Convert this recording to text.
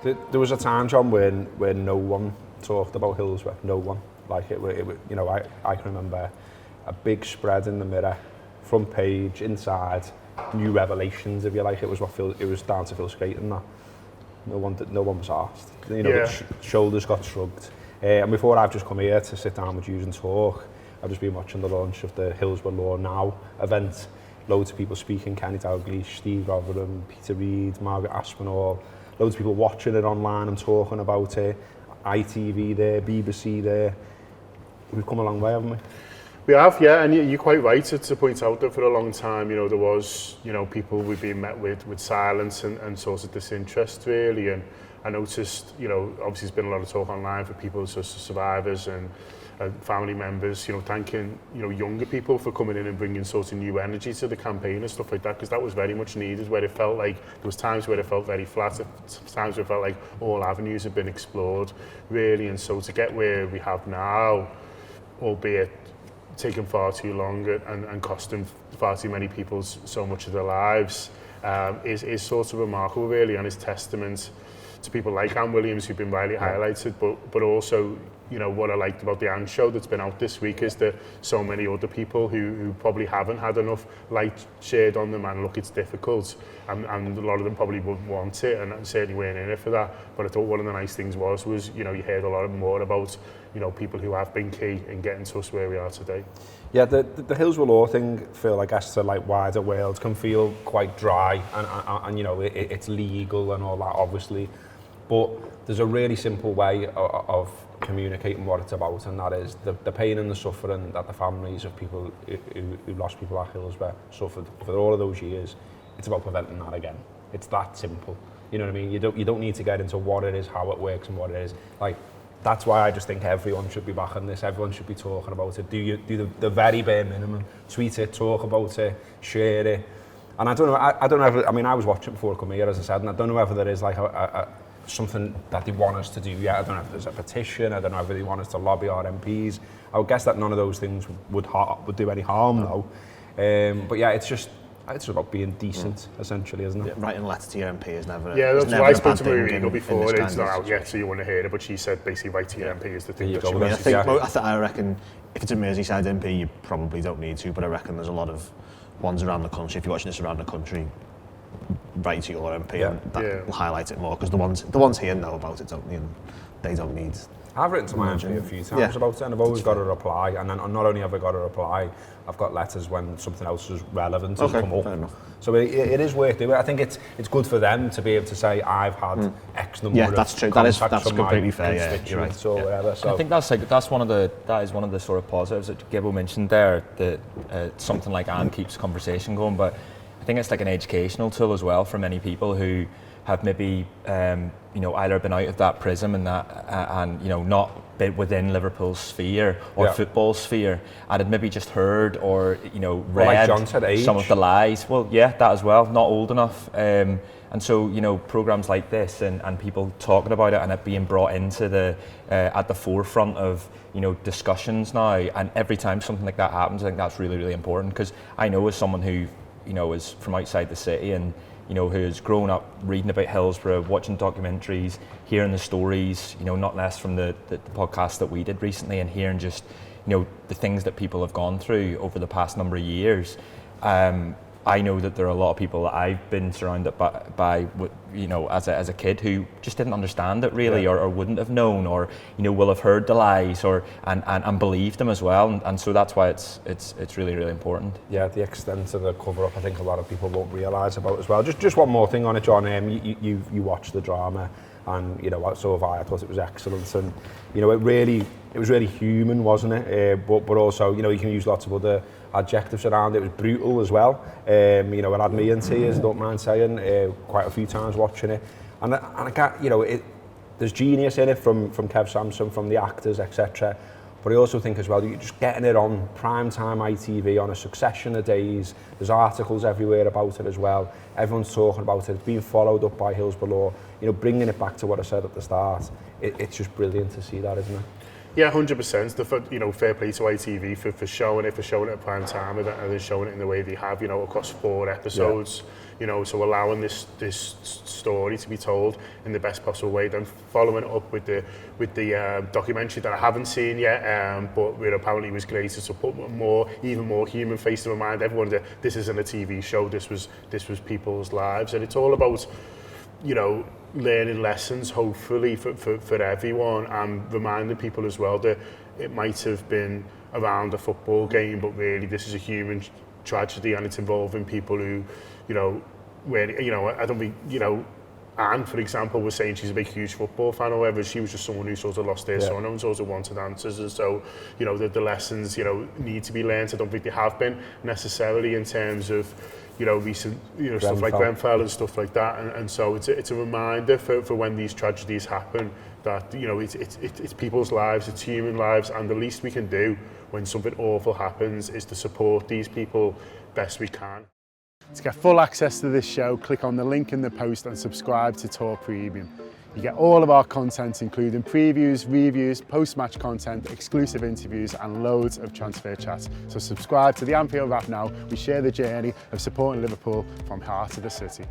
There was a time, John, where no one talked about Hillsborough, no one. Like it, you know, I can remember a big spread in the Mirror, front page, inside, new revelations, if you like. It was down to Phil Skate and that. No one was asked. You know, shoulders got shrugged. And before I've just come here to sit down with you and talk, I've just been watching the launch of the Hillsboro Law Now event. Loads of people speaking, Kenny Dalglish, Steve Rotherham, Peter Reid, Margaret Aspinall. Loads of people watching it online and talking about it. ITV there, BBC there. We've come a long way, haven't we? We have, yeah, and you're quite right to point out that for a long time, you know, there was, you know, people we've been met with silence and sort of disinterest, really. And I noticed, you know, obviously there's been a lot of talk online for people, so survivors and family members, you know, thanking, you know, younger people for coming in and bringing sort of new energy to the campaign and stuff like that, because that was very much needed, where it felt like, there was times where it felt very flat, times where it felt like all avenues had been explored, really. And so to get where we have now, albeit taken far too long and costing far too many people so much of their lives, is sort of remarkable, really, and is testament to people like Anne Williams, who've been rightly highlighted, but also, you know, what I liked about the Anne show that's been out this week is that so many other people who probably haven't had enough light shared on them, and look, it's difficult, and a lot of them probably wouldn't want it, and certainly weren't in it for that. But I thought one of the nice things was, you know, you heard a lot more about, you know, people who have been key in getting to us where we are today. Yeah, the Hillsboro Law thing, Phil, I guess to like wider world, can feel quite dry, and you know, it's legal and all that, obviously. But there's a really simple way of communicating what it's about, and that is the pain and the suffering that the families of people who lost people at Hillsborough suffered for all of those years. It's about preventing that again. It's that simple. You know what I mean? You don't need to get into what it is, how it works, and what it is. Like, that's why I just think everyone should be backing this. Everyone should be talking about it. Do the very bare minimum. Tweet it, talk about it, share it. And I don't know if, I mean, I was watching before I come here, as I said, and I don't know whether there is like something that they want us to do yet. I don't know if there's a petition. I don't know if they want us to lobby our MPs. I would guess that none of those things would do any harm, though. But yeah, it's just about being decent, essentially, isn't it? Yeah, writing a letter to your MP is never. Yeah, that's why I spoke to Marie Regal before. It's not out yet, so you wouldn't hear it. But she said basically, write to your MP is the thing. I reckon if it's a Merseyside MP, you probably don't need to. But I reckon there's a lot of ones around the country. If you're watching this around the country, write to your MP, and that will highlight it more, because the ones here know about it, don't they? And they don't need. I've written to my MP a few times about it, and I've always got a reply. And then not only have I got a reply, I've got letters when something else is relevant has come up. Fair enough. So it is worth doing. I think it's good for them to be able to say, I've had X number of that's true. That's completely fair. Yeah, you're right. Or whatever. So I think that is one of the sort of positives that Gibbo mentioned there. That something like Anne keeps conversation going, but I think it's like an educational tool as well for many people who have maybe either been out of that prism and that and not been within Liverpool's sphere or football sphere, and had maybe just heard or read like John said, some of the lies. Well, yeah, that as well. Not old enough, and so programs like this and people talking about it and it being brought into the at the forefront of discussions now. And every time something like that happens, I think that's really, really important, because I know as someone who is from outside the city and who has grown up reading about Hillsborough, watching documentaries, hearing the stories, not less from the podcast that we did recently, and hearing just, the things that people have gone through over the past number of years. I know that there are a lot of people that I've been surrounded by as a kid who just didn't understand it really, or wouldn't have known, or will have heard the lies and believed them as well, and so that's why it's really, really important. Yeah, the extent of the cover up, I think a lot of people won't realise about as well. Just one more thing on it, John. You watched the drama, and so have I thought it was excellent, and it was really human, wasn't it? But also you can use lots of other adjectives around it. It was brutal as well. It had me in tears, don't mind saying, quite a few times watching it. And I can't, there's genius in it from Kev Sampson, from the actors, etc. But I also think as well, you're just getting it on primetime ITV on a succession of days. There's articles everywhere about it as well. Everyone's talking about it. It's being followed up by Hillsboro Law. Bringing it back to what I said at the start. It's just brilliant to see that, isn't it? Yeah, 100%. Fair play to ITV for showing it at prime time, and then showing it in the way they have, across 4 episodes. So allowing this story to be told in the best possible way, then following it up with the documentary that I haven't seen yet, but apparently was great to put even more human face to remind everyone that this isn't a TV show. This was people's lives, and it's all about learning lessons, hopefully, for everyone, and reminding people as well that it might have been around a football game, but really this is a human tragedy, and it's involving people who, I don't think, Anne, for example, was saying she's a big, huge football fan, however, she was just someone who sort of lost their son and sort of wanted answers, and so, the lessons, need to be learned. I don't think they have been necessarily in terms of, recent, stuff like Grenfell and stuff like that, and so it's a reminder for when these tragedies happen that, it's people's lives, it's human lives, and the least we can do when something awful happens is to support these people best we can. To get full access to this show, click on the link in the post and subscribe to Talk Premium. You get all of our content, including previews, reviews, post-match content, exclusive interviews and loads of transfer chats. So subscribe to the Anfield Wrap now. We share the journey of supporting Liverpool from heart of the city.